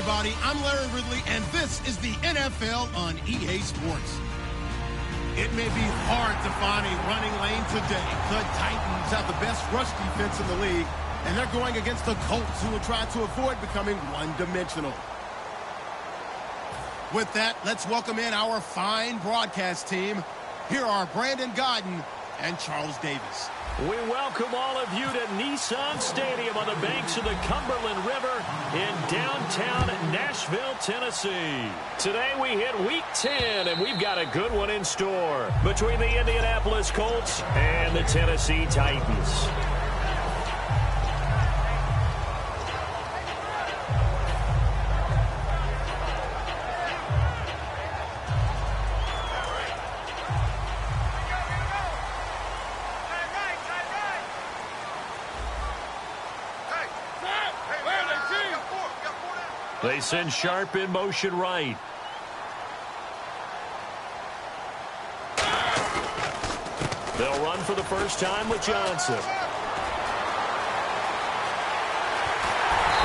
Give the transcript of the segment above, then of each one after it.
everybody. I'm Larry Ridley, and this is the NFL on EA Sports. It may be hard to find a running lane today. The Titans have the best rush defense in the league, and they're going against the Colts, who will try to avoid becoming one-dimensional. With that, let's welcome in our fine broadcast team. Here are Brandon Godden and Charles Davis. We welcome all of you to Nissan Stadium on the banks of the Cumberland River in downtown Nashville, Tennessee. Today we hit Week 10, and we've got a good one in store between the Indianapolis Colts and the Tennessee Titans. They send Sharp in motion right. They'll run for the first time with Johnson.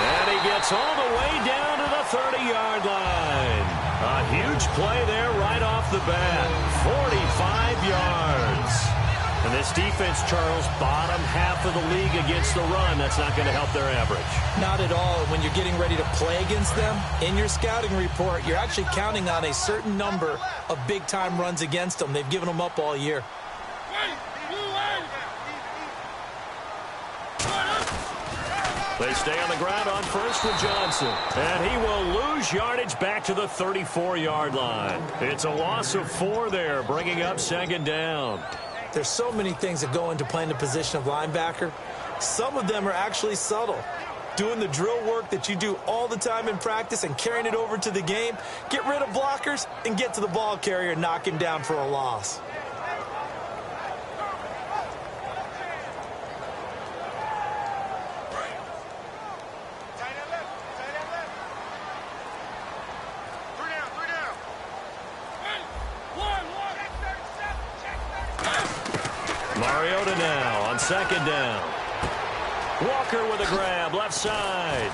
And he gets all the way down to the 30-yard line. A huge play there right off the bat. 45 yards. And this defense, Charles, bottom half of the league against the run. That's not going to help their average. Not at all. When you're getting ready to play against them, in your scouting report, you're actually counting on a certain number of big-time runs against them. They've given them up all year. They stay on the ground on first with Johnson. And he will lose yardage back to the 34-yard line. It's a loss of 4 there, bringing up second down. There's so many things that go into playing the position of linebacker. Some of them are actually subtle. Doing the drill work that you do all the time in practice and carrying it over to the game. Get rid of blockers and get to the ball carrier and knock him down for a loss. Mariota now on second down. Walker with a grab, left side.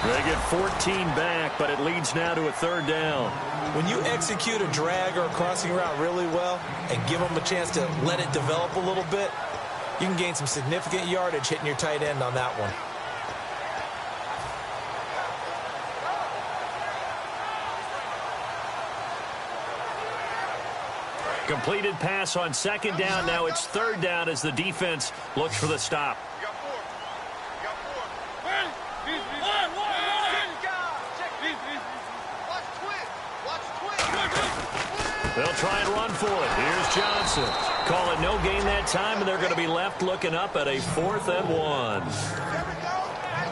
They get 14 back, but it leads now to a third down. When you execute a drag or a crossing route really well and give them a chance to let it develop a little bit, you can gain some significant yardage hitting your tight end on that one. Completed pass on second down. Now it's third down as the defense looks for the stop. They'll try and run for it. Here's Johnson. Call it no gain that time, and they're going to be left looking up at a 4th and 1.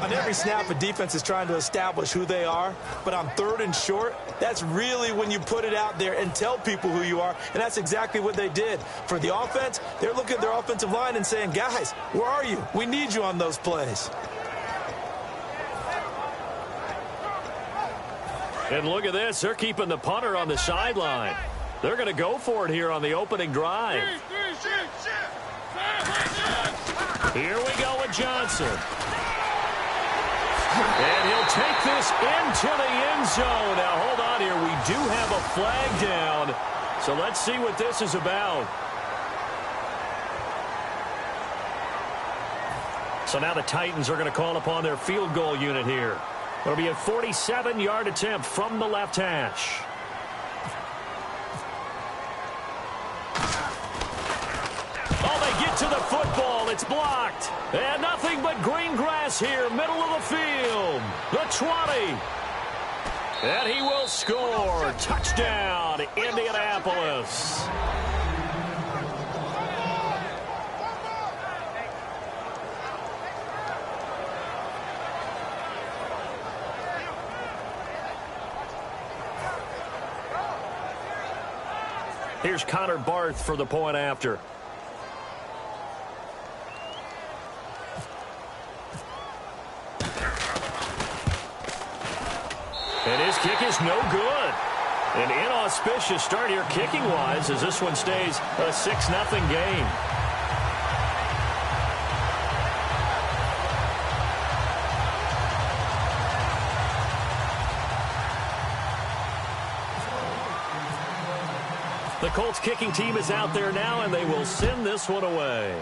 On every snap, a defense is trying to establish who they are, but on 3rd and short, that's really when you put it out there and tell people who you are, and that's exactly what they did. For the offense, they're looking at their offensive line and saying, guys, where are you? We need you on those plays. And look at this. They're keeping the punter on the sideline. They're going to go for it here on the opening drive. Here we go with Johnson. And he'll take this into the end zone. Now, hold on here. We do have a flag down. So let's see what this is about. So now the Titans are going to call upon their field goal unit here. It'll be a 47-yard attempt from the left hash. Oh, they get to the football. It's blocked. And nothing but green grass here, middle of the field. The 20. And he will score. Touchdown, Indianapolis. Here's Connor Barth for the point after. And his kick is no good. An inauspicious start here kicking-wise as this one stays a 6-0 game. The Colts kicking team is out there now, and they will send this one away.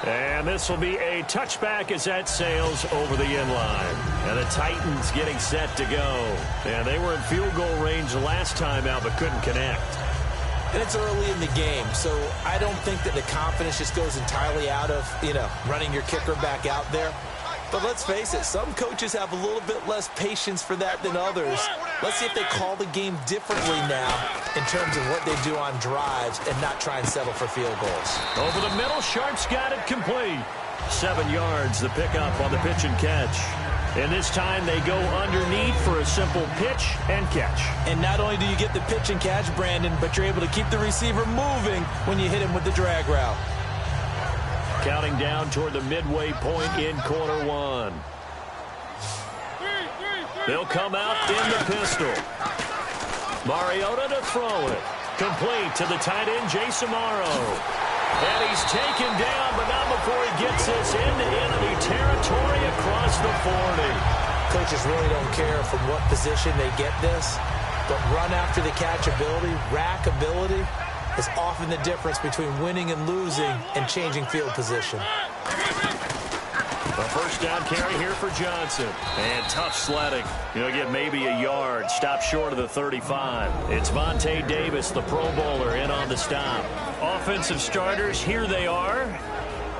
And this will be a touchback as that sails over the end line. And the Titans getting set to go. And they were in field goal range the last time out, but couldn't connect. And it's early in the game, so I don't think that the confidence just goes entirely out of, running your kicker back out there. But let's face it, some coaches have a little bit less patience for that than others. Let's see if they call the game differently now in terms of what they do on drives and not try and settle for field goals. Over the middle, Sharp's got it complete. 7 yards, the pickup on the pitch and catch. And this time they go underneath for a simple pitch and catch. And not only do you get the pitch and catch, Brandon, but you're able to keep the receiver moving when you hit him with the drag route. Counting down toward the midway point in quarter one. They'll come out in the pistol. Mariota to throw it. Complete to the tight end, Jason Morrow. And he's taken down, but not before he gets this into enemy territory across the 40. Coaches really don't care from what position they get this, but run after the catch ability, rack ability, is often the difference between winning and losing and changing field position. A first down carry here for Johnson. And tough sledding. He'll get maybe a yard. Stop short of the 35. It's Vontae Davis, the Pro Bowler, in on the stop. Offensive starters, here they are.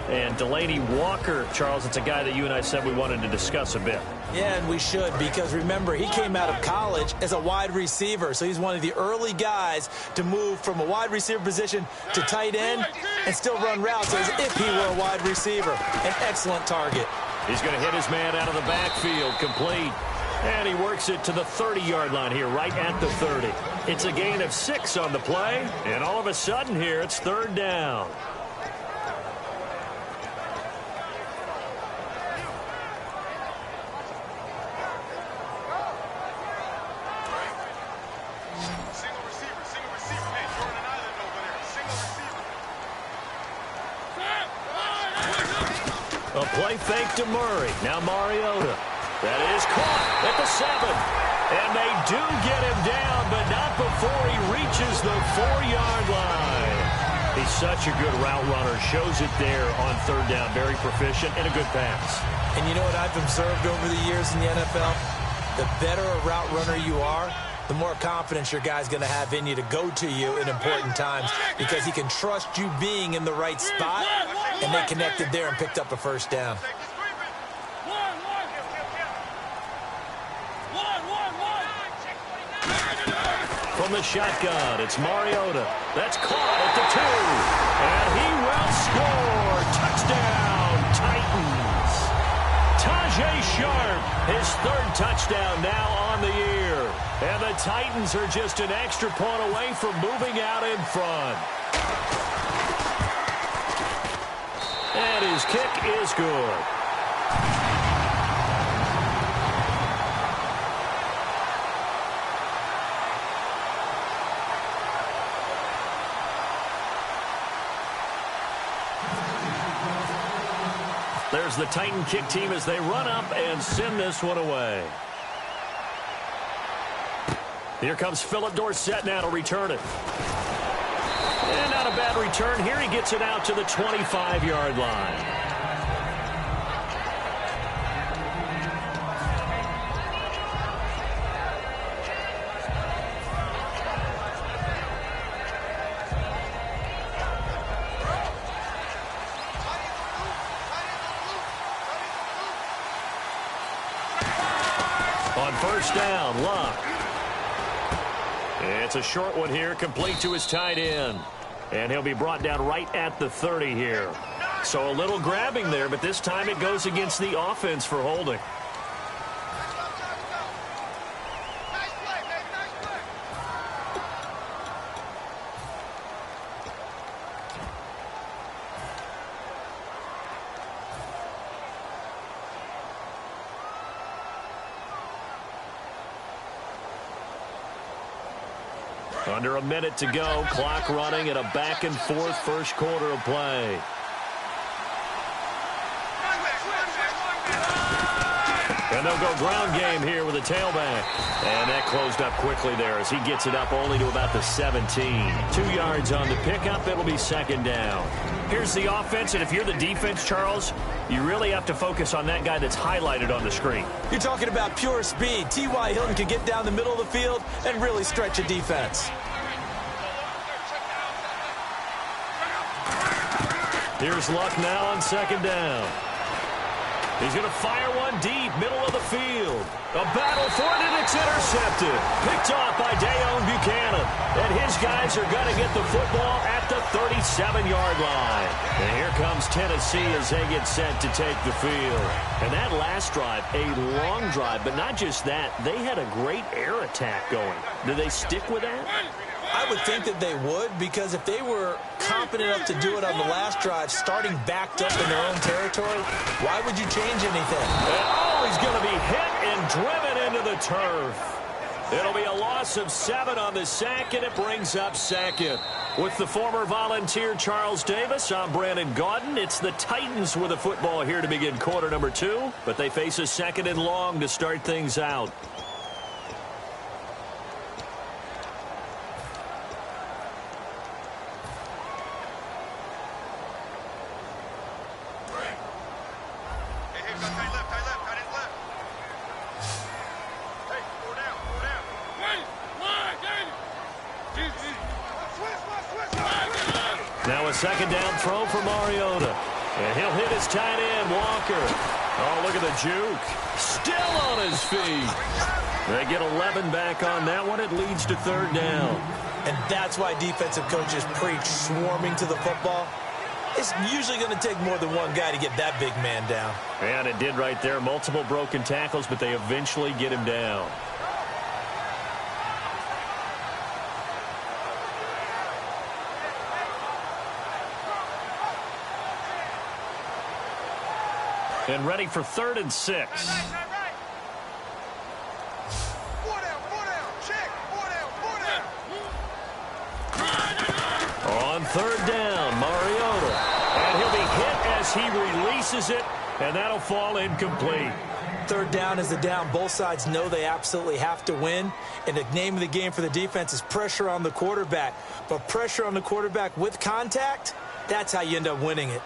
And Delaney Walker, Charles, it's a guy that you and I said we wanted to discuss a bit. Yeah, and we should, because remember, he came out of college as a wide receiver, so he's one of the early guys to move from a wide receiver position to tight end and still run routes as if he were a wide receiver. An excellent target. He's going to hit his man out of the backfield, complete. And he works it to the 30-yard line here, right at the 30. It's a gain of 6 on the play, and all of a sudden here, it's third down. A play fake to Murray. Now Mariota. That is caught at the 7. And they do get him down, but not before he reaches the 4-yard line. He's such a good route runner. Shows it there on third down. Very proficient and a good pass. And you know what I've observed over the years in the NFL? The better a route runner you are, the more confidence your guy's going to have in you to go to you in important times, because he can trust you being in the right spot, and they connected there and picked up a first down. From the shotgun, it's Mariota. That's caught at the 2. And he will score. Touchdown, Titans. Tajay Sharp, his 3rd touchdown now on the year. And the Titans are just an extra point away from moving out in front. And his kick is good. There's the Titan kick team as they run up and send this one away. Here comes Philip Dorsett now to return it. And not a bad return here. He gets it out to the 25-yard line. On first down, Luck. It's a short one here, complete to his tight end. And he'll be brought down right at the 30 here. So a little grabbing there, but this time it goes against the offense for holding. Under a minute to go, clock running at a back-and-forth first quarter of play. And they'll go ground game here with a tailback. And that closed up quickly there as he gets it up only to about the 17. 2 yards on the pickup. It'll be second down. Here's the offense, and if you're the defense, Charles, you really have to focus on that guy that's highlighted on the screen. You're talking about pure speed. T.Y. Hilton can get down the middle of the field and really stretch a defense. Here's Luck now on second down. He's going to fire one deep, middle of the field. A battle for it, and it's intercepted. Picked off by Dayon Buchanan. And his guys are going to get the football at the 37-yard line. And here comes Tennessee as they get set to take the field. And that last drive, a long drive, but not just that. They had a great air attack going. Do they stick with that? I would think that they would, because if they were competent enough to do it on the last drive, starting backed up in their own territory, why would you change anything? Oh, he's going to be hit and driven into the turf. It'll be a loss of 7 on the sack, and it brings up second. With the former Volunteer Charles Davis, I'm Brandon Gaudin. It's the Titans with the football here to begin quarter number 2, but they face a second and long to start things out. Now a second down throw for Mariota. And he'll hit his tight end, Walker. Oh, look at the juke. Still on his feet. They get 11 back on that one. It leads to third down. And that's why defensive coaches preach swarming to the football. It's usually going to take more than one guy to get that big man down. And it did right there. Multiple broken tackles, but they eventually get him down. And ready for 3rd and 6. On 3rd down, Mariota. And he'll be hit as he releases it, and that'll fall incomplete. 3rd down is the down. Both sides know they absolutely have to win. And the name of the game for the defense is pressure on the quarterback. But pressure on the quarterback with contact, that's how you end up winning it.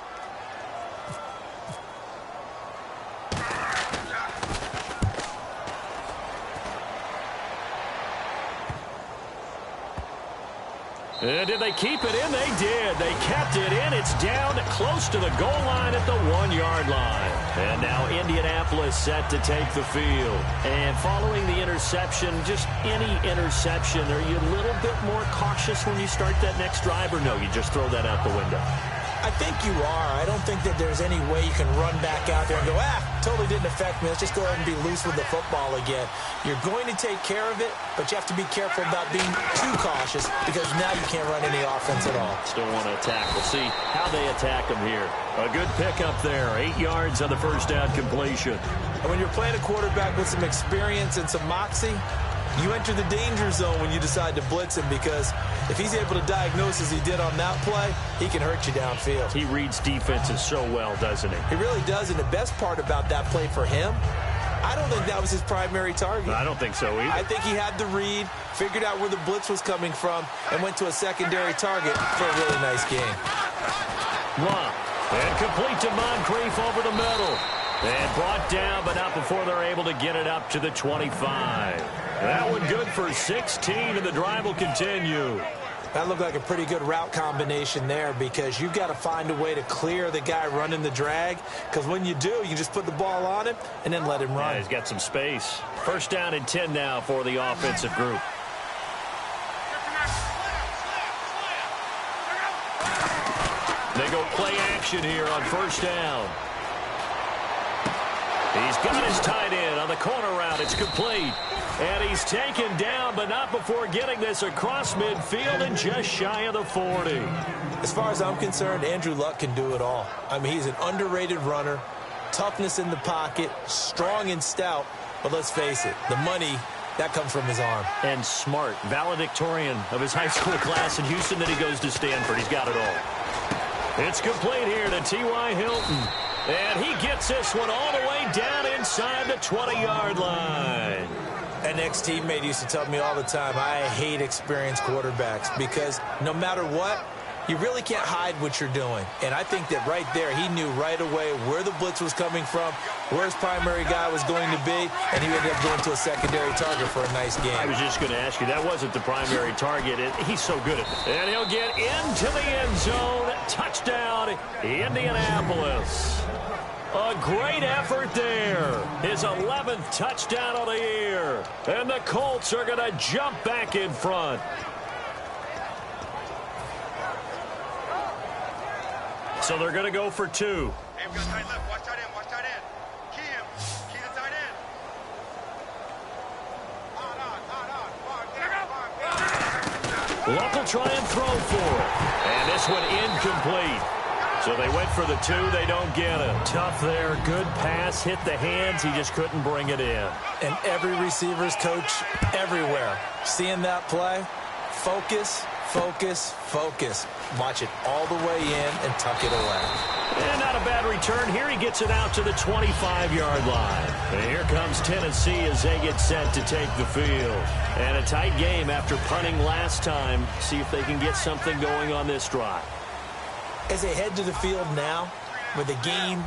And did they keep it in? They did. They kept it in. It's down close to the goal line at the 1-yard line. And now Indianapolis set to take the field. And following the interception, just any interception, are you a little bit more cautious when you start that next drive, or no, you just throw that out the window? I think you are. I don't think that there's any way you can run back out there and go, totally didn't affect me. Let's just go ahead and be loose with the football again. You're going to take care of it, but you have to be careful about being too cautious, because now you can't run any offense at all. Still want to attack. We'll see how they attack them here. A good pickup there. 8 yards on the first down completion. And when you're playing a quarterback with some experience and some moxie, you enter the danger zone when you decide to blitz him, because if he's able to diagnose as he did on that play, he can hurt you downfield. He reads defenses so well, doesn't he? He really does, and the best part about that play for him, I don't think that was his primary target. I don't think so either. I think he had the read, figured out where the blitz was coming from, and went to a secondary target for a really nice game. Long, and complete to Moncrief over the middle. And brought down, but not before they're able to get it up to the 25. That one good for 16, and the drive will continue. That looked like a pretty good route combination there, because you've got to find a way to clear the guy running the drag, because when you do, you just put the ball on him and then let him run. Yeah, he's got some space. First down and 10 now for the offensive group. They go play action here on first down. He's got his tight end on the corner route. It's complete. And he's taken down, but not before getting this across midfield and just shy of the 40. As far as I'm concerned, Andrew Luck can do it all. I mean, he's an underrated runner, toughness in the pocket, strong and stout. But let's face it, the money, that comes from his arm. And smart, valedictorian of his high school class in Houston, then he goes to Stanford. He's got it all. It's complete here to T.Y. Hilton. And he gets this one all the way down inside the 20-yard line. An ex-teammate used to tell me all the time, I hate experienced quarterbacks because no matter what, you really can't hide what you're doing. And I think that right there, he knew right away where the blitz was coming from, where his primary guy was going to be, and he ended up going to a secondary target for a nice game. I was just going to ask you, that wasn't the primary target. He's so good at it. And he'll get into the end zone. Touchdown, Indianapolis. A great effort there. His 11th touchdown of the year. And the Colts are going to jump back in front. So they're going to go for 2. Hey, we got tight left. Watch tight end. Watch tight end. Key him. Key the tight end. Luck will try and throw for it. And this one incomplete. So they went for the 2. They don't get it. Tough there. Good pass. Hit the hands. He just couldn't bring it in. And every receiver's coach everywhere. Seeing that play, focus, focus, focus. Watch it all the way in and tuck it away. And not a bad return. Here he gets it out to the 25-yard line. And here comes Tennessee as they get set to take the field. And a tight game after punting last time. See if they can get something going on this drive. As they head to the field now, with the game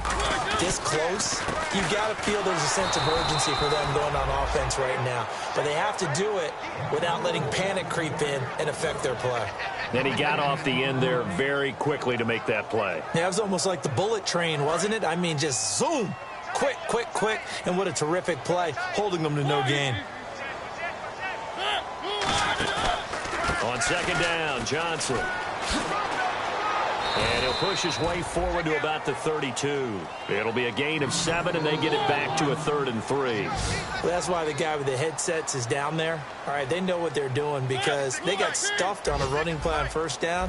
this close, you've got to feel there's a sense of urgency for them going on offense right now. But they have to do it without letting panic creep in and affect their play. And he got off the end there very quickly to make that play. Yeah, it was almost like the bullet train, wasn't it? I mean, just zoom. Quick, quick, quick. And what a terrific play, holding them to no gain. On second down, Johnson. And he'll push his way forward to about the 32. It'll be a gain of 7, and they get it back to a 3rd and 3. Well, that's why the guy with the headsets is down there. All right, they know what they're doing because they got stuffed on a running play on first down.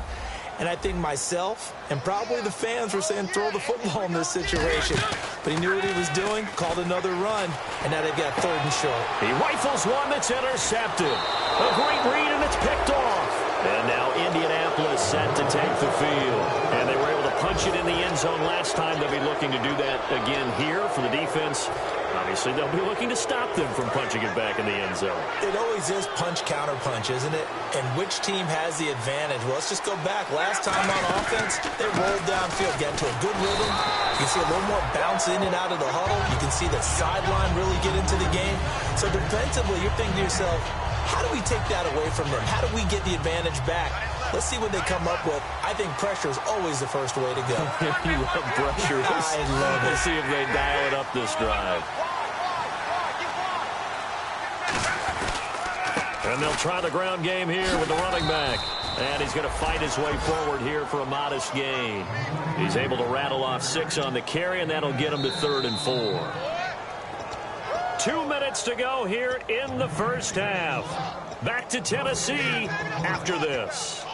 And I think myself and probably the fans were saying throw the football in this situation. But he knew what he was doing, called another run, and now they've got 3rd and short. He rifles one that's intercepted. A great read, and it's picked off. And now Indianapolis set to take the field. And they were able to punch it in the end zone last time. They'll be looking to do that again here for the defense. Obviously, they'll be looking to stop them from punching it back in the end zone. It always is punch-counter-punch, isn't it? And which team has the advantage? Well, let's just go back. Last time on offense, they rolled downfield, got into a good rhythm. You can see a little more bounce in and out of the huddle. You can see the sideline really get into the game. So defensively, you're thinking to yourself, how do we take that away from them? How do we get the advantage back? Let's see what they come up with. I think pressure is always the first way to go. You love pressure. I love it. Let's see if they dial it up this drive. And they'll try the ground game here with the running back. And he's going to fight his way forward here for a modest gain. He's able to rattle off 6 on the carry, and that'll get him to 3rd and 4. 2 minutes to go here in the first half. Back to Tennessee after this.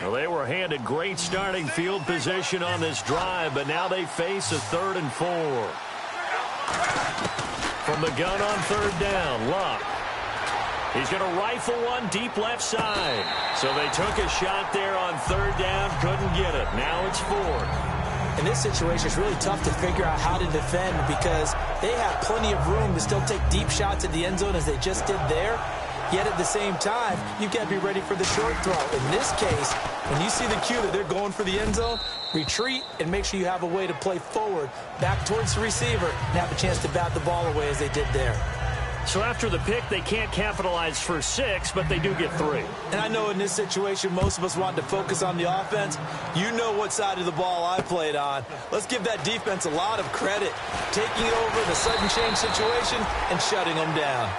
Well, they were handed great starting field position on this drive, but now they face a 3rd and 4. From the gun on 3rd down, Luck. He's going to rifle one deep left side. So they took a shot there on 3rd down, couldn't get it. Now it's 4th. In this situation, it's really tough to figure out how to defend because they have plenty of room to still take deep shots at the end zone as they just did there. Yet at the same time, you've got to be ready for the short throw. In this case, when you see the cue that they're going for the end zone, retreat and make sure you have a way to play forward, back towards the receiver, and have a chance to bat the ball away as they did there. So after the pick, they can't capitalize for 6, but they do get 3. And I know in this situation, most of us want to focus on the offense. You know what side of the ball I played on. Let's give that defense a lot of credit. Taking over the sudden change situation and shutting them down.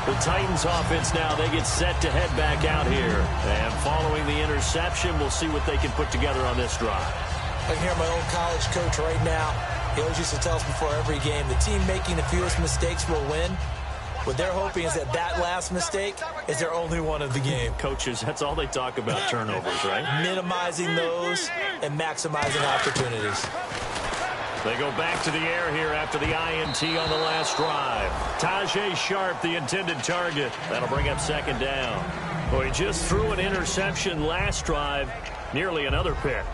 The Titans offense now, they get set to head back out here. And following the interception, we'll see what they can put together on this drive. I can hear my old college coach right now. He always used to tell us before every game, the team making the fewest mistakes will win. What they're hoping is that last mistake is their only one of the game. Coaches, that's all they talk about, turnovers, right? Minimizing those and maximizing opportunities. They go back to the air here after the INT on the last drive. Tajay Sharp, the intended target. That'll bring up second down. Well, he just threw an interception last drive. Nearly another pick.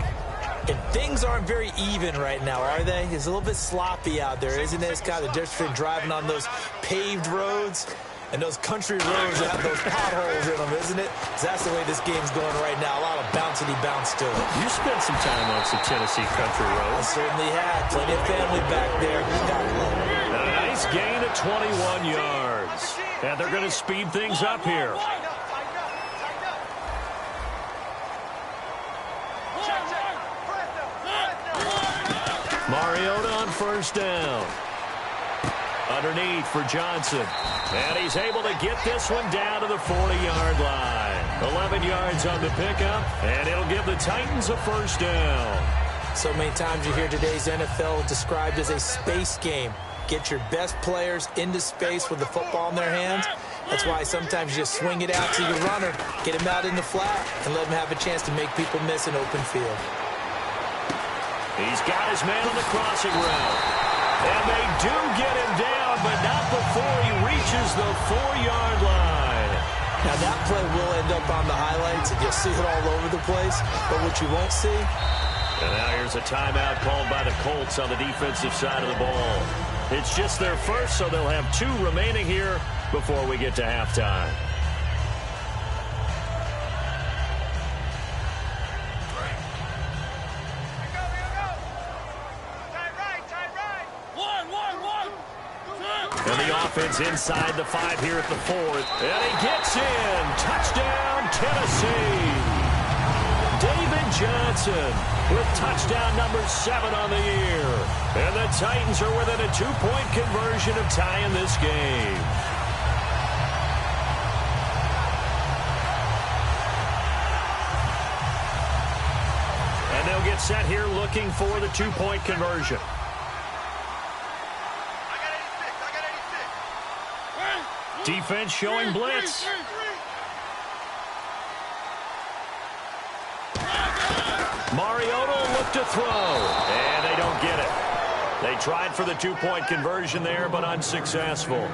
And things aren't very even right now, are they? It's a little bit sloppy out there, isn't it? It's kind of the difference between driving on those paved roads and those country roads that have those potholes in them, isn't it? 'Cause that's the way this game's going right now. A lot of bouncy bounce to it. You spent some time on some Tennessee country I roads. certainly had. Plenty of family back there. A nice gain of 21 yards. And they're going to speed things up here. Mariota on first down. Underneath for Johnson. And he's able to get this one down to the 40-yard line. 11 yards on the pickup, and it'll give the Titans a first down. So many times you hear today's NFL described as a space game. Get your best players into space with the football in their hands. That's why sometimes you just swing it out to your runner, get him out in the flat, and let him have a chance to make people miss an open field. He's got his man on the crossing route. And they do get him down, but not before he reaches the 4-yard line. Now, that play will end up on the highlights, and you'll see it all over the place. But what you won't see... And now here's a timeout called by the Colts on the defensive side of the ball. It's just their first, so they'll have 2 remaining here before we get to halftime. And the offense inside the 5 here at the 4th. And he gets in. Touchdown, Tennessee. David Johnson with touchdown number 7 on the year. And the Titans are within a 2-point conversion of tying this game. And they'll get set here looking for the 2-point conversion. Defense showing blitz. Mariota will look to throw, and they don't get it. They tried for the 2-point conversion there, but unsuccessful.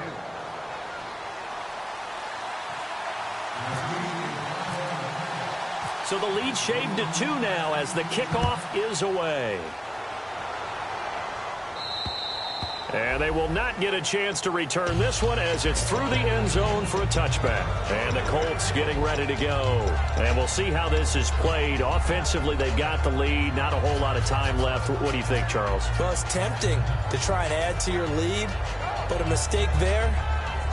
So the lead shaved to 2 now as the kickoff is away. And they will not get a chance to return this one as it's through the end zone for a touchback. And the Colts getting ready to go. And we'll see how this is played. Offensively, they've got the lead. Not a whole lot of time left. What do you think, Charles? Well, it's tempting to try and add to your lead, but a mistake there,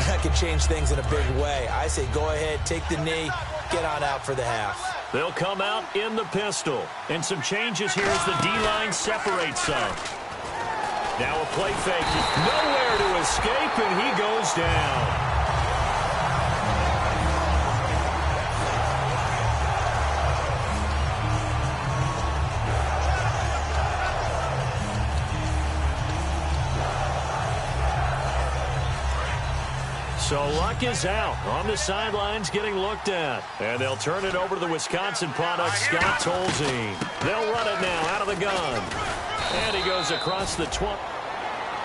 that could change things in a big way. I say go ahead, take the knee, get on out for the half. They'll come out in the pistol. And some changes here as the D-line separates some. Now a play fake. Nowhere to escape, and he goes down. So luck is out on the sidelines getting looked at. And they'll turn it over to the Wisconsin product, Scott Tolzien. They'll run it now out of the gun. And he goes across the 20.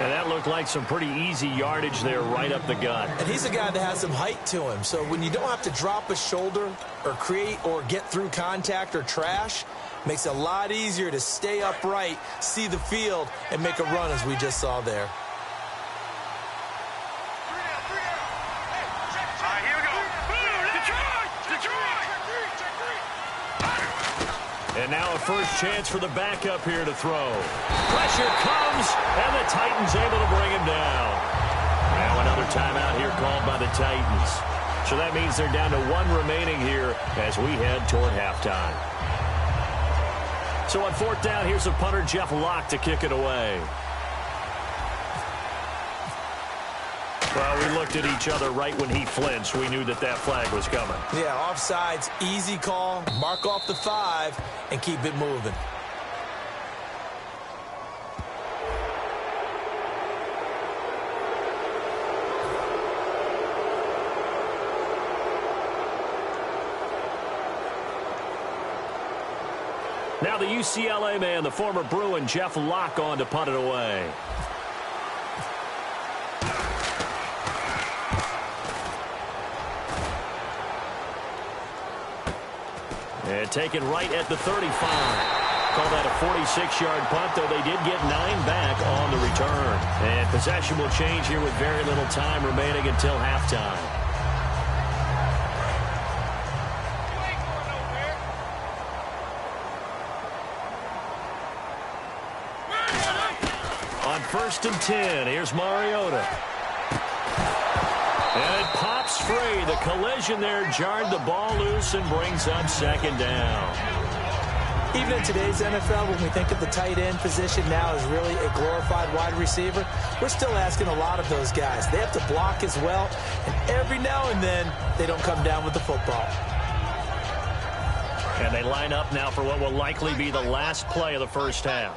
And that looked like some pretty easy yardage there right up the gut. And he's a guy that has some height to him. So when you don't have to drop a shoulder or create or get through contact or trash, makes it a lot easier to stay upright, see the field, and make a run as we just saw there. And now a first chance for the backup here to throw. Pressure comes, and the Titans able to bring him down. Now another timeout here called by the Titans. So that means they're down to 1 remaining here as we head toward halftime. So on 4th down, here's the punter, Jeff Locke, to kick it away. Well, we looked at each other right when he flinched. We knew that that flag was coming. Yeah, offsides, easy call. Mark off the 5 and keep it moving. Now the UCLA man, the former Bruin, Jeff Locke, on to punt it away. And taken right at the 35. Call that a 46-yard punt, though they did get 9 back on the return. And possession will change here with very little time remaining until halftime. On 1st and 10, here's Mariota. And it pops free. The collision there jarred the ball loose and brings up 2nd down. Even in today's NFL, when we think of the tight end position now as really a glorified wide receiver, we're still asking a lot of those guys. They have to block as well, and every now and then they don't come down with the football. And they line up now for what will likely be the last play of the first half.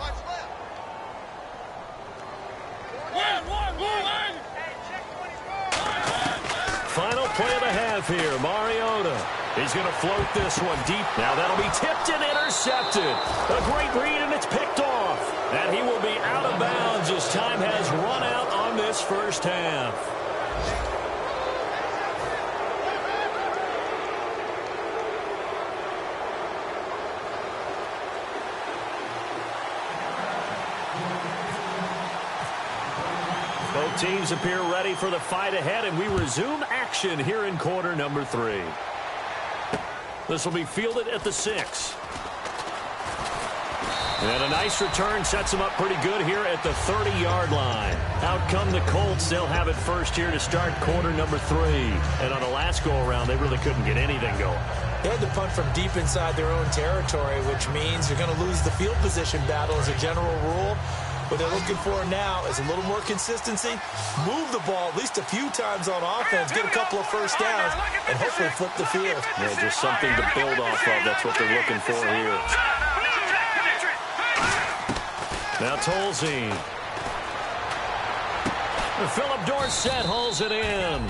Final play of the half here. Mariota. He's going to float this one deep. Now that'll be tipped and intercepted. A great read, and it's picked off. And he will be out of bounds as time has run out on this first half. Both teams appear ready for the fight ahead, and we resume action here in quarter number 3. This will be fielded at the 6. And a nice return sets them up pretty good here at the 30-yard line. Out come the Colts. They'll have it first here to start quarter number 3. And on the last go-around, they really couldn't get anything going. They had to punt from deep inside their own territory, which means you're going to lose the field position battle as a general rule. What they're looking for now is a little more consistency, move the ball at least a few times on offense, get a couple of first downs, and hopefully flip the field. Yeah, just something to build off of. That's what they're looking for here. Now Tolzien. Philip Dorsett hauls it in.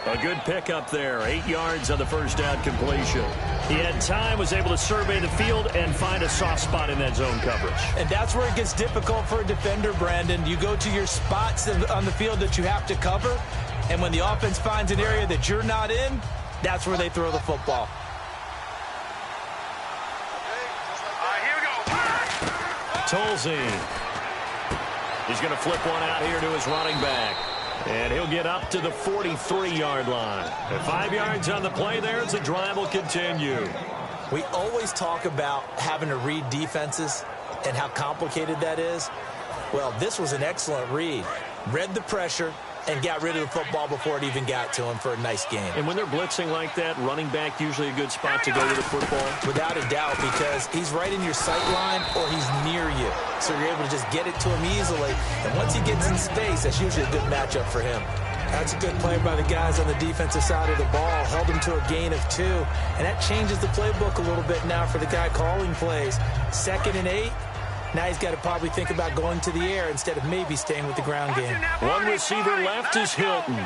A good pickup there. 8 yards on the first down completion. He had time, was able to survey the field and find a soft spot in that zone coverage. And that's where it gets difficult for a defender, Brandon. You go to your spots on the field that you have to cover, and when the offense finds an area that you're not in, that's where they throw the football. Here we go. Tolzien. He's going to flip one out here to his running back. And he'll get up to the 43-yard line. And 5 yards on the play there as the drive will continue. We always talk about having to read defenses and how complicated that is. Well, this was an excellent read. Read the pressure and got rid of the football before it even got to him for a nice game. And when they're blitzing like that, running back usually a good spot to go to the football? Without a doubt, because he's right in your sight line or he's near you. So you're able to just get it to him easily. And once he gets in space, that's usually a good matchup for him. That's a good play by the guys on the defensive side of the ball. Held him to a gain of 2. And that changes the playbook a little bit now for the guy calling plays. 2nd and 8. Now he's got to probably think about going to the air instead of maybe staying with the ground game. One receiver left is Hilton.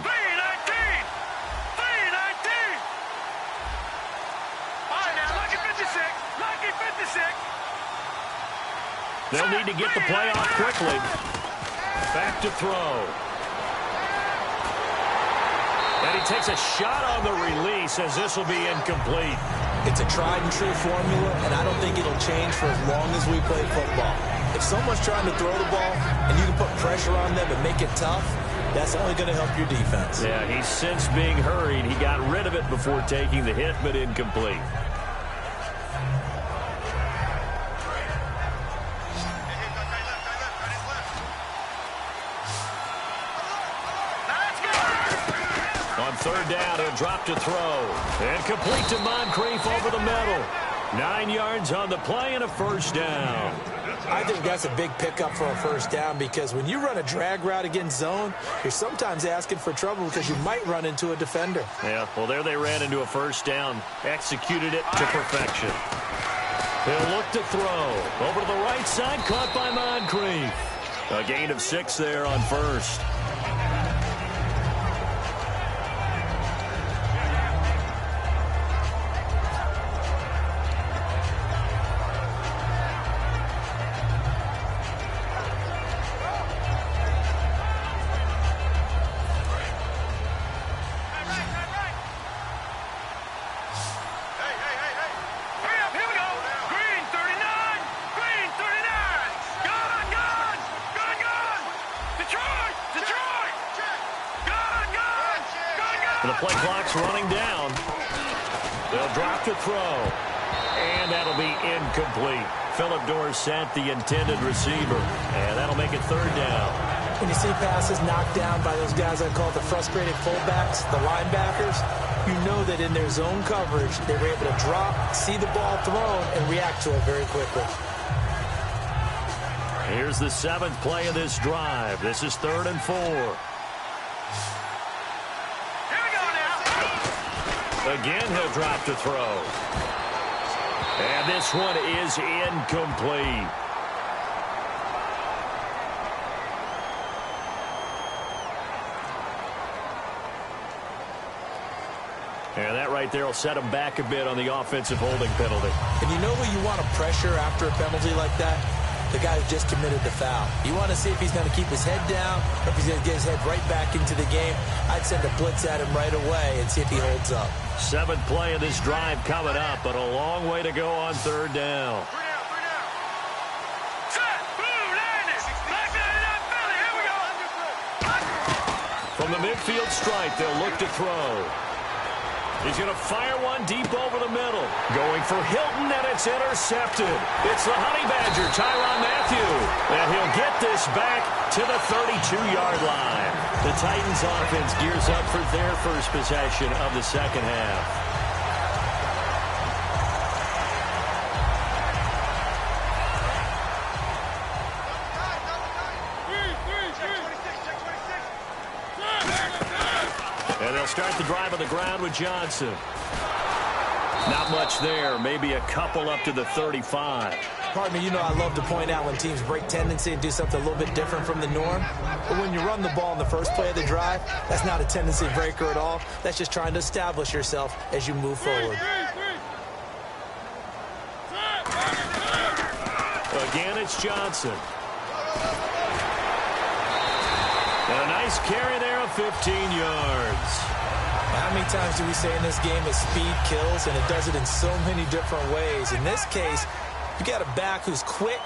They'll need to get the play off quickly. Back to throw. And he takes a shot on the release as this will be incomplete. It's a tried-and-true formula, and I don't think it'll change for as long as we play football. If someone's trying to throw the ball and you can put pressure on them and make it tough, that's only going to help your defense. Yeah, he's since being hurried. He got rid of it before taking the hit, but incomplete. On 3rd down, he'll drop to throw. And complete to Moncrief over the middle. 9 yards on the play and a first down. I think that's a big pickup for a first down because when you run a drag route against zone, you're sometimes asking for trouble because you might run into a defender. Yeah, well, there they ran into a first down. Executed it to perfection. He'll look to throw. Over to the right side, caught by Moncrief. A gain of 6 there on first. And the play clock's running down. They'll drop to throw. And that'll be incomplete. Philip Dorsett, the intended receiver. And that'll make it third down. When you see passes knocked down by those guys I call the frustrated fullbacks, the linebackers, you know that in their zone coverage, they were able to drop, see the ball thrown, and react to it very quickly. Here's the 7th play of this drive. This is 3rd and 4. Again, he'll drop to throw. And this one is incomplete. And that right there will set him back a bit on the offensive holding penalty. And you know who you want to pressure after a penalty like that? The guy who just committed the foul. You want to see if he's going to keep his head down or if he's going to get his head right back into the game. I'd send a blitz at him right away and see if he holds up. 7th play of this drive coming up, but a long way to go on 3rd down. From the midfield strike, they'll look to throw. He's going to fire one deep over the middle. Going for Hilton, and it's intercepted. It's the Honey Badger, Tyrann Mathieu. And he'll get this back to the 32-yard line. The Titans offense gears up for their first possession of the second half. And they'll start the drive on the ground with Johnson. Not much there. Maybe a couple up to the 35. Pardon me, you know I love to point out when teams break tendency and do something a little bit different from the norm. But when you run the ball in the first play of the drive, that's not a tendency breaker at all. That's just trying to establish yourself as you move forward. Again, it's Johnson. And a nice carry there of 15 yards. How many times do we say in this game that speed kills, and it does it in so many different ways? In this case, you got a back who's quick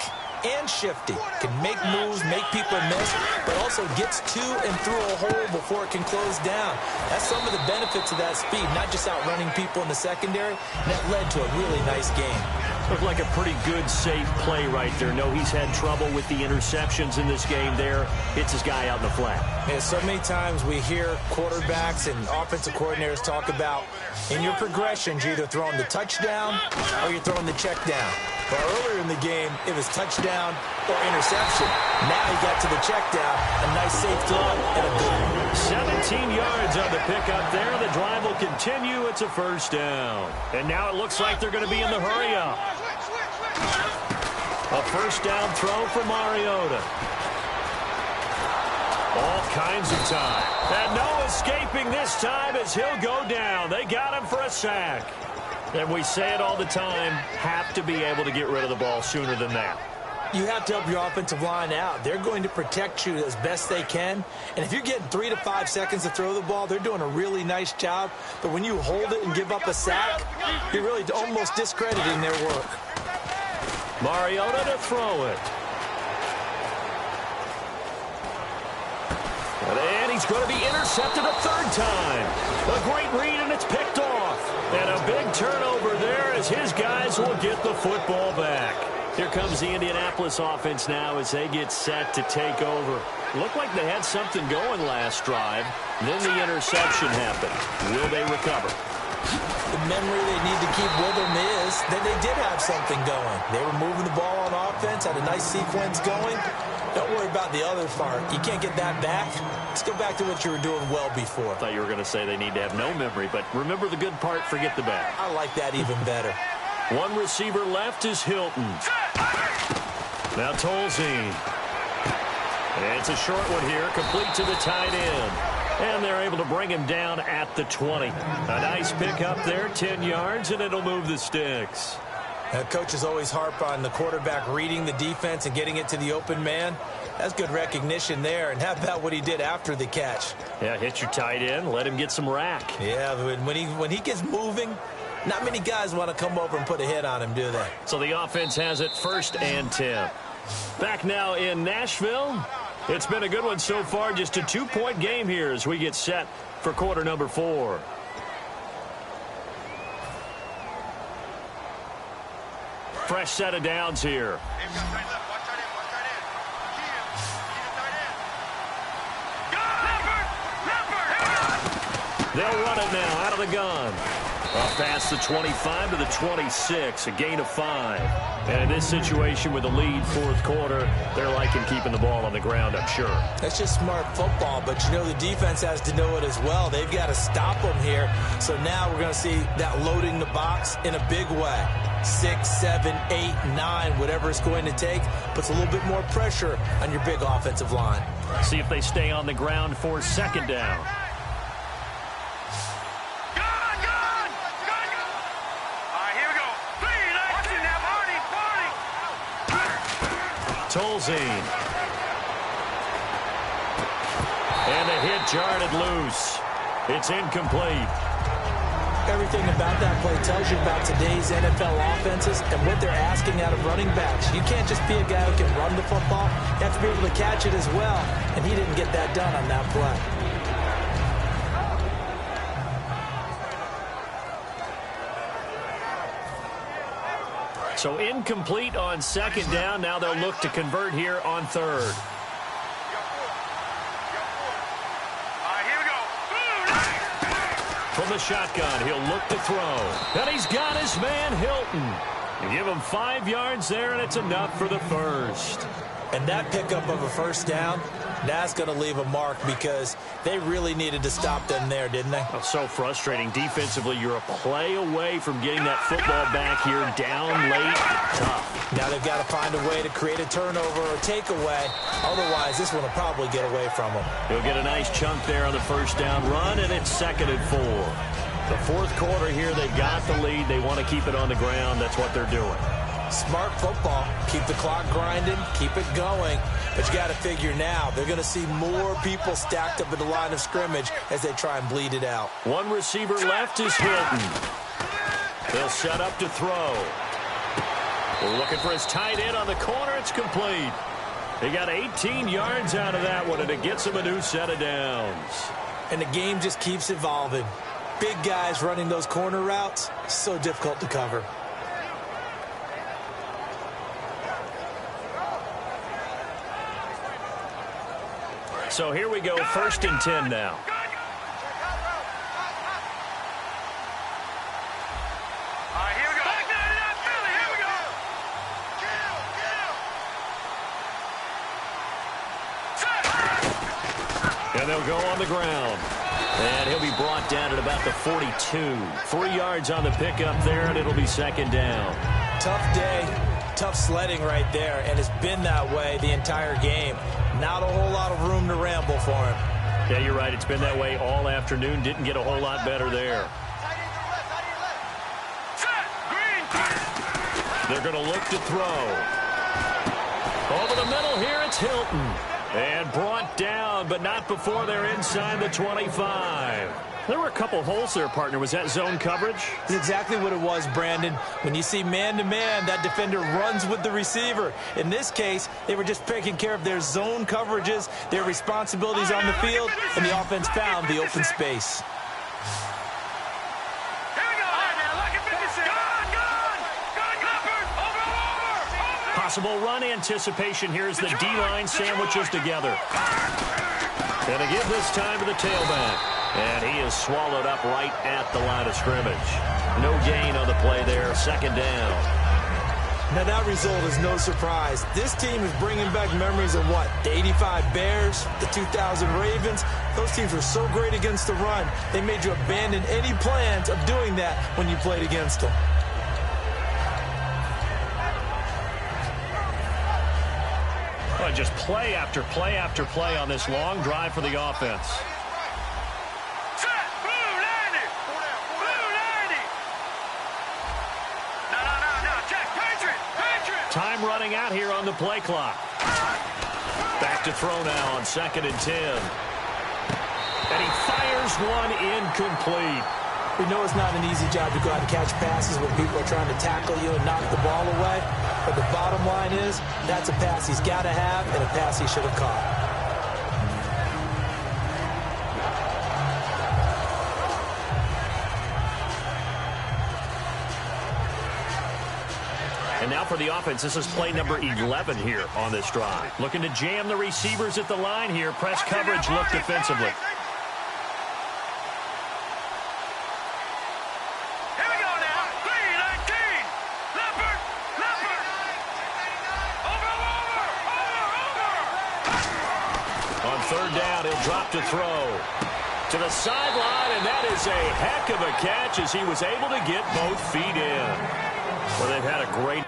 and shifty, can make moves, make people miss, but also gets to and through a hole before it can close down. That's some of the benefits of that speed, not just outrunning people in the secondary. That led to a really nice game. Looked like a pretty good, safe play right there. No, he's had trouble with the interceptions in this game there. Hits his guy out in the flat. Yeah, so many times we hear quarterbacks and offensive coordinators talk about in your progressions, you're either throwing the touchdown or you're throwing the check down. But earlier in the game, it was touchdown or interception. Now he got to the check down, a nice safe throw and a good one. 17 yards on the pickup there. The drive will continue. It's a first down. And now it looks like they're going to be in the hurry-up. A first down throw for Mariota. All kinds of time. And no escaping this time as he'll go down. They got him for a sack. And we say it all the time, have to be able to get rid of the ball sooner than that. You have to help your offensive line out. They're going to protect you as best they can. And if you're getting 3 to 5 seconds to throw the ball, they're doing a really nice job. But when you hold it and give up a sack, you're really almost discrediting their work. Mariota to throw it. And he's going to be intercepted a third time. A great read, and it's picked off. And a big turnover there as his guys will get the football back. Here comes the Indianapolis offense now as they get set to take over. Looked like they had something going last drive. Then the interception happened. Will they recover? The memory they need to keep with them is that they did have something going. They were moving the ball on offense, had a nice sequence going. Don't worry about the other part. You can't get that back. Let's go back to what you were doing well before. I thought you were going to say they need to have no memory, but remember the good part, forget the bad. I like that even better. One receiver left is Hilton. Now Tolzien. And it's a short one here, complete to the tight end. And they're able to bring him down at the 20. A nice pickup there, 10 yards, and it'll move the sticks. Coaches always harp on the quarterback reading the defense and getting it to the open man. That's good recognition there. And how about what he did after the catch? Yeah, hit your tight end, let him get some rack. Yeah, when he gets moving, not many guys want to come over and put a hit on him, do they? So the offense has it 1st and 10. Back now in Nashville. It's been a good one so far. Just a 2-point game here as we get set for quarter number 4. Fresh set of downs here. They'll run it now out of the gun. Up past the 25 to the 26, a gain of 5. And in this situation with the lead fourth quarter, they're liking keeping the ball on the ground, I'm sure. That's just smart football, but you know the defense has to know it as well. They've got to stop them here. So now we're going to see that loading the box in a big way. 6, 7, 8, 9, whatever it's going to take, puts a little bit more pressure on your big offensive line. See if they stay on the ground for second down. Tolzien. And a hit jarred it loose. It's incomplete. Everything about that play tells you about today's NFL offenses and what they're asking out of running backs. You can't just be a guy who can run the football. You have to be able to catch it as well, and he didn't get that done on that play. So incomplete on second down. Now they'll look to convert here on third. From the shotgun, he'll look to throw. And he's got his man, Hilton. You give him 5 yards there, and it's enough for the first. And that pickup of a first down, that's going to leave a mark because they really needed to stop them there, didn't they? Oh, so frustrating. Defensively, you're a play away from getting that football back here down late. Tough. Now they've got to find a way to create a turnover or takeaway. Otherwise, this one will probably get away from them. He'll get a nice chunk there on the first down run, and it's 2nd and 4. The fourth quarter here, they've got the lead. They want to keep it on the ground. That's what they're doing. Smart football. Keep the clock grinding, keep it going. But you got to figure now, they're going to see more people stacked up at the line of scrimmage as they try and bleed it out. One receiver left is Hilton. He'll set up to throw. We're looking for his tight end on the corner. It's complete. He got 18 yards out of that one, and it gets him a new set of downs. And the game just keeps evolving. Big guys running those corner routes, so difficult to cover. So here we go, 1st and 10 now. Here we go. Here we go. And they'll go on the ground. And he'll be brought down at about the 42. 3 yards on the pickup there, and it'll be 2nd down. Tough day, tough sledding right there, and it's been that way the entire game. Not a whole lot of room to ramble for him. Yeah, you're right. It's been that way all afternoon. Didn't get a whole lot better there. They're going to look to throw. Over the middle here, it's Hilton. And brought down, but not before they're inside the 25. There were a couple holes there, partner. Was that zone coverage? That's exactly what it was, Brandon. When you see man-to-man, that defender runs with the receiver. In this case, they were just taking care of their zone coverages, their responsibilities on the field, and the offense found the open space. Possible run anticipation. Here's the D-line sandwiches together. And they give this time to the tailback. And he is swallowed up right at the line of scrimmage. No gain on the play there. 2nd down. Now that result is no surprise. This team is bringing back memories of what? The 85 Bears, the 2000 Ravens. Those teams were so great against the run. They made you abandon any plans of doing that when you played against them. Well, just play after play after play on this long drive for the offense. Time running out here on the play clock. Back to throw now on 2nd and 10. And he fires one incomplete. We know it's not an easy job to go out and catch passes when people are trying to tackle you and knock the ball away. But the bottom line is, that's a pass he's got to have and a pass he should have caught. Now for the offense, this is play number 11 here on this drive. Looking to jam the receivers at the line here. Press coverage, look defensively. Third down, he'll drop to throw to the sideline, and that is a heck of a catch as he was able to get both feet in. Well, they've had a great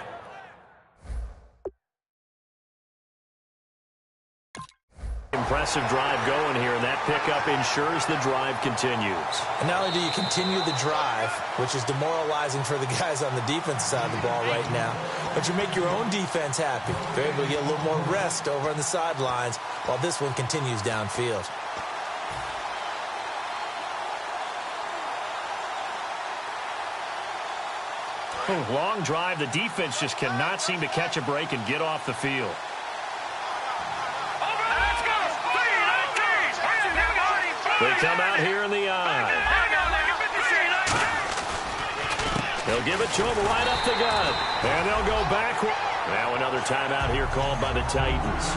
impressive drive going here, and that pickup ensures the drive continues. And not only do you continue the drive, which is demoralizing for the guys on the defense side of the ball right now, but you make your own defense happy. They're able to get a little more rest over on the sidelines while this one continues downfield. Long drive. The defense just cannot seem to catch a break and get off the field. They come out here in the eye. They'll give it to him right up the gut. And they'll go backward. Now another timeout here called by the Titans.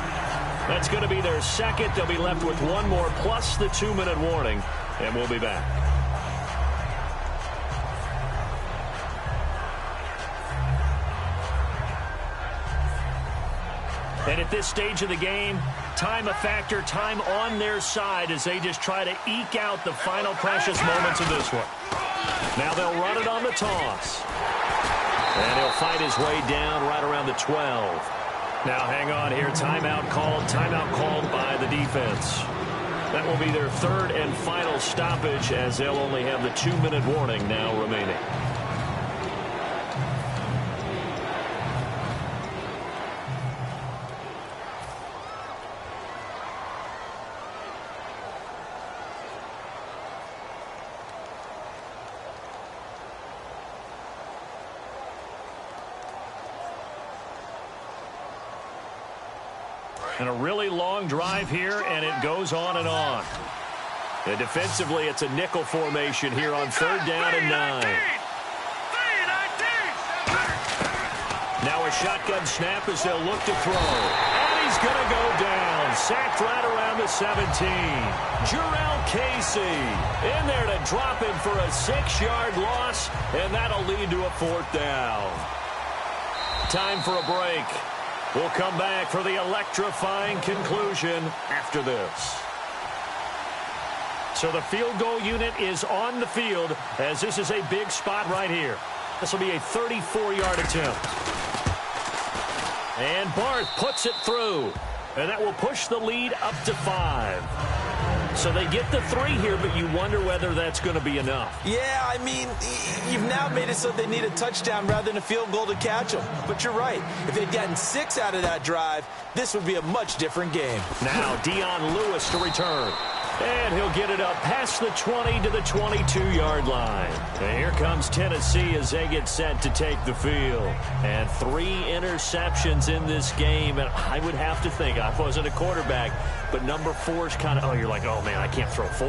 That's going to be their second. They'll be left with one more plus the 2-minute warning. And we'll be back. And at this stage of the game, time a factor, time on their side as they just try to eke out the final precious moments of this one. Now they'll run it on the toss. And he'll fight his way down right around the 12. Now hang on here, timeout called by the defense. That will be their third and final stoppage as they'll only have the 2-minute warning now remaining. And a really long drive here, and it goes on and on. And defensively, it's a nickel formation here on third down and 9. Now a shotgun snap as they'll look to throw. And he's going to go down. Sacked right around the 17. Jurrell Casey in there to drop him for a 6-yard loss, and that'll lead to a 4th down. Time for a break. We'll come back for the electrifying conclusion after this. So the field goal unit is on the field as this is a big spot right here. This will be a 34-yard attempt. And Barth puts it through. And that will push the lead up to 5. So they get the 3 here, but you wonder whether that's going to be enough. Yeah, I mean, you've now made it so they need a touchdown rather than a field goal to catch them. But you're right. If they'd gotten 6 out of that drive, this would be a much different game. Now Dion Lewis to return. And he'll get it up past the 20 to the 22-yard line. And here comes Tennessee as they get set to take the field. And 3 interceptions in this game. And I would have to think, I wasn't a quarterback, but number 4 is kind of, oh, you're like, oh, man, I can't throw 4.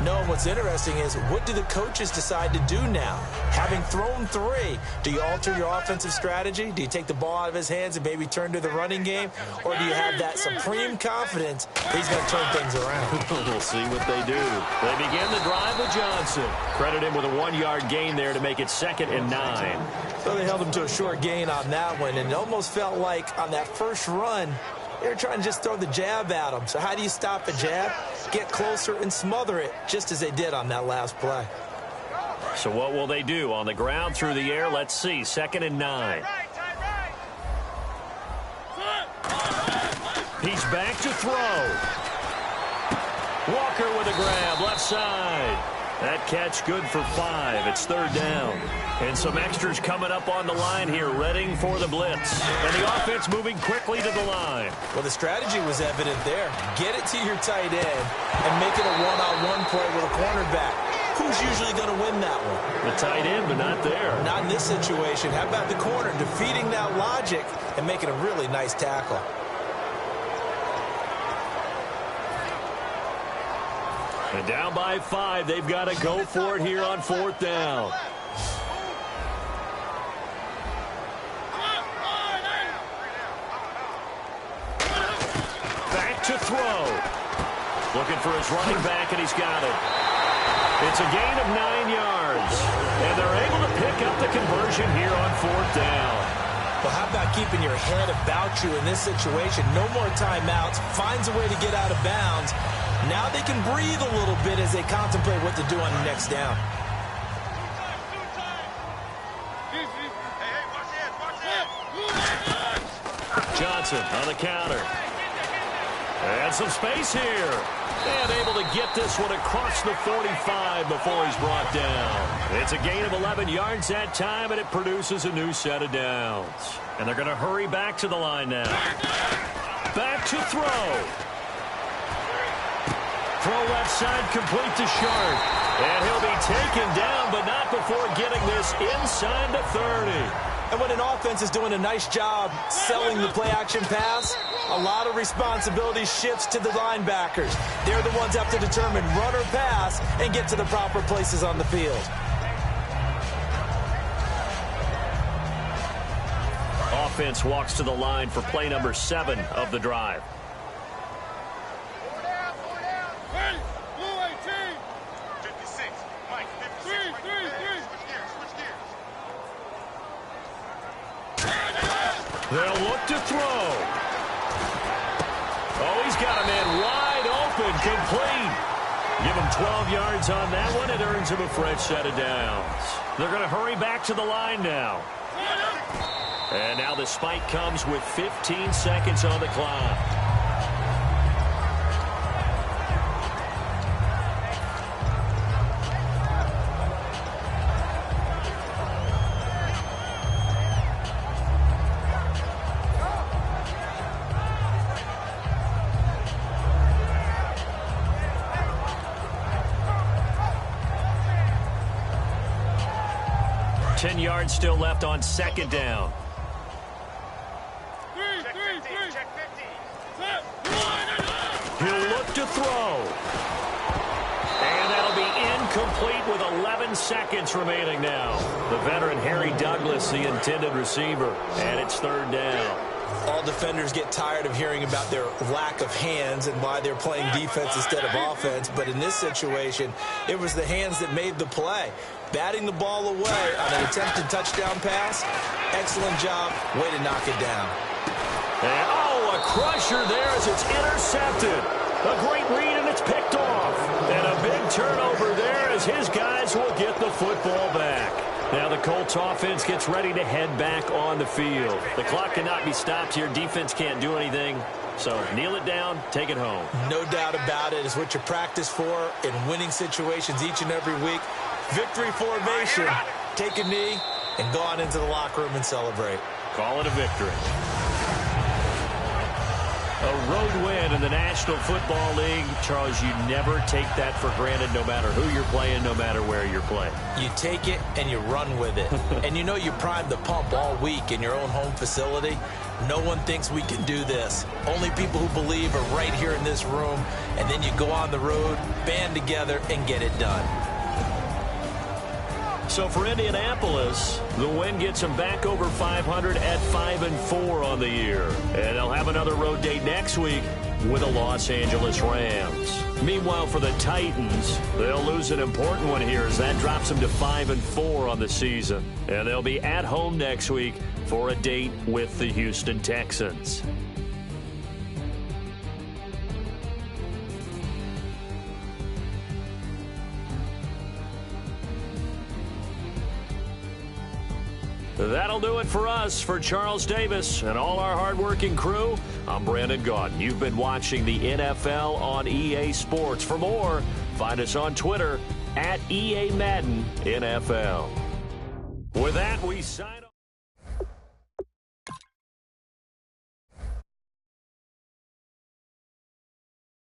No, what's interesting is what do the coaches decide to do now? Having thrown 3, do you alter your offensive strategy? Do you take the ball out of his hands and maybe turn to the running game? Or do you have that supreme confidence he's going to turn things around? We'll see what they do. They begin the drive with Johnson. Credit him with a 1-yard gain there to make it 2nd and 9. So they held him to a short gain on that one, and it almost felt like on that first run, they were trying to just throw the jab at him. So how do you stop a jab? Get closer and smother it, just as they did on that last play. So what will they do? On the ground, through the air, let's see. 2nd and 9. He's back to throw. Walker with a grab, left side. That catch good for 5. It's 3rd down. And some extras coming up on the line here, readying for the blitz. And the offense moving quickly to the line. Well, the strategy was evident there. Get it to your tight end and make it a one-on-one play with a cornerback. Who's usually going to win that one? The tight end, but not there. Not in this situation. How about the corner defeating that logic and making a really nice tackle? And down by 5, they've got to go for it here on 4th down. to throw. Looking for his running back, and he's got it. It's a gain of 9 yards. And they're able to pick up the conversion here on 4th down. Well, how about keeping your head about you in this situation? No more timeouts. Finds a way to get out of bounds. Now they can breathe a little bit as they contemplate what to do on the next down. Johnson on the counter. And some space here. And able to get this one across the 45 before he's brought down. It's a gain of 11 yards that time, and it produces a new set of downs. And they're going to hurry back to the line now. Back to throw. Throw left side complete to Sharp. And he'll be taken down, but not before getting this inside the 30. And when an offense is doing a nice job selling the play-action pass, a lot of responsibility shifts to the linebackers. They're the ones that have to determine run or pass and get to the proper places on the field. Offense walks to the line for play number 7 of the drive. They'll look to throw. Oh, he's got a man wide open, complete. Give him 12 yards on that one. It earns him a fresh set of downs. They're going to hurry back to the line now. And now the spike comes with 15 seconds on the clock. Still left on 2nd down. Check 50. He'll look to throw. And that'll be incomplete with 11 seconds remaining now. The veteran Harry Douglas, the intended receiver. And it's 3rd down. All defenders get tired of hearing about their lack of hands and why they're playing defense instead of offense. But in this situation, it was the hands that made the play. Batting the ball away on an attempted touchdown pass. Excellent job. Way to knock it down. And, a crusher there as it's intercepted. A great read, and it's picked off. And a big turnover there as his guys will get the football back. Now the Colts offense gets ready to head back on the field. The clock cannot be stopped here. Defense can't do anything. So kneel it down, take it home. No doubt about it. It's what you practice for in winning situations each and every week. Victory formation. Take a knee and go on into the locker room and celebrate. Call it a victory. A road win in the National Football League. Charles, you never take that for granted no matter who you're playing, no matter where you're playing. You take it and you run with it. And you know you primed the pump all week in your own home facility. No one thinks we can do this. Only people who believe are right here in this room. And then you go on the road, band together, and get it done. So for Indianapolis, the win gets them back over 500 at 5-4 on the year. And they'll have another road date next week with the Los Angeles Rams. Meanwhile, for the Titans, they'll lose an important one here as that drops them to 5-4 on the season. And they'll be at home next week for a date with the Houston Texans. That'll do it for us. For Charles Davis and all our hardworking crew, I'm Brandon Gaudin. You've been watching the NFL on EA Sports. For more, find us on Twitter at EA Madden NFL. With that, we sign off.